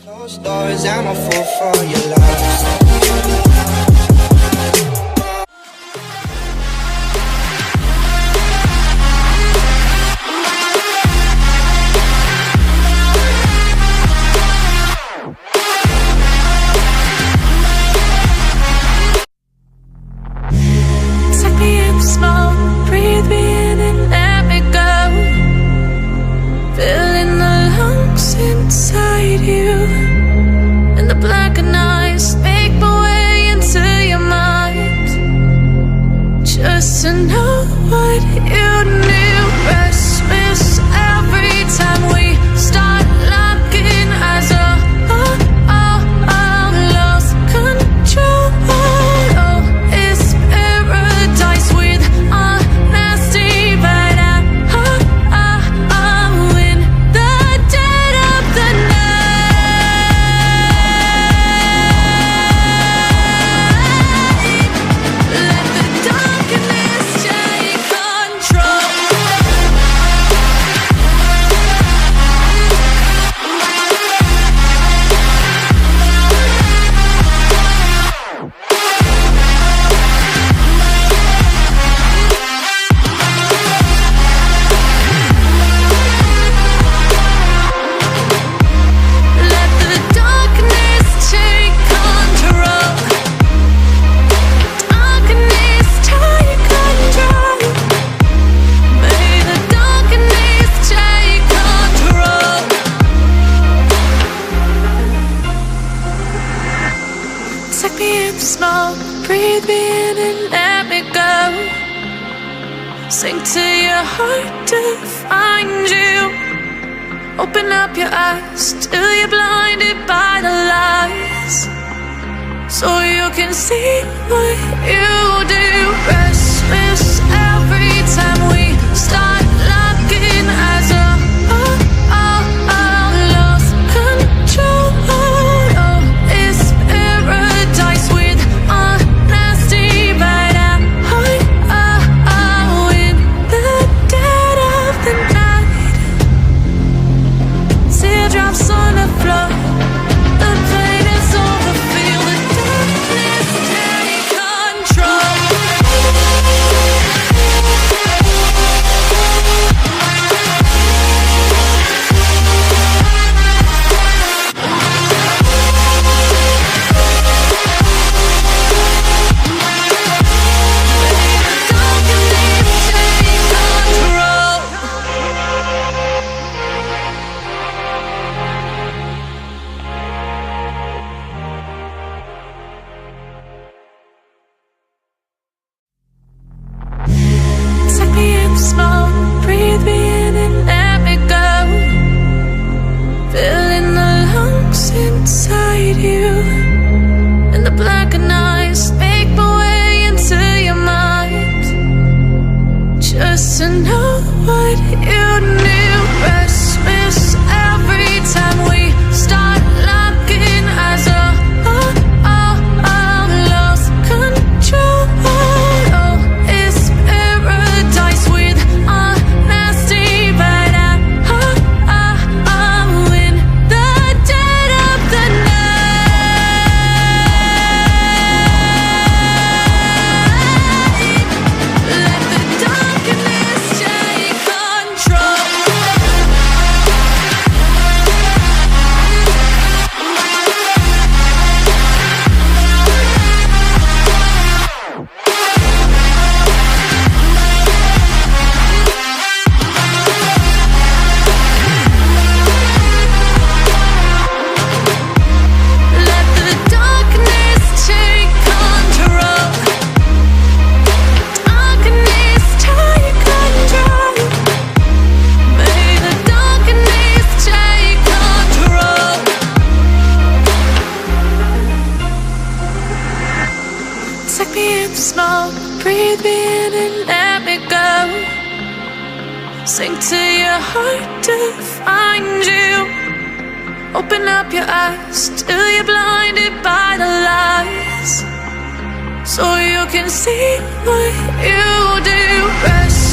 Closed doors, I'm a fool for your love. Sing to your heart to find you. Open up your eyes till you're blinded by the lies, so you can see what you do. Restless every time we start locking eyes up. Lost control. Oh, it's paradise with honesty, but I'm in the dead of the night. Teardrops on the floor. The pain is over. Feel the darkness take control. Take me in the smoke, breathe me in and let me go. Filling the lungs inside you, and the blackened eyes make my way into your mind, just to know what you knew. Restless every time we start locking eyes up. Lost control. Oh, it's paradise with honesty, but I'm in the dead of the night. Let the darkness take control. Let the darkness take control. Darkness take control. May the darkness take control. Take me in the smoke, breathe me in and let me go. Sing to your heart to find you. Open up your eyes till you're blinded by the lies, so you can see what you do. Rest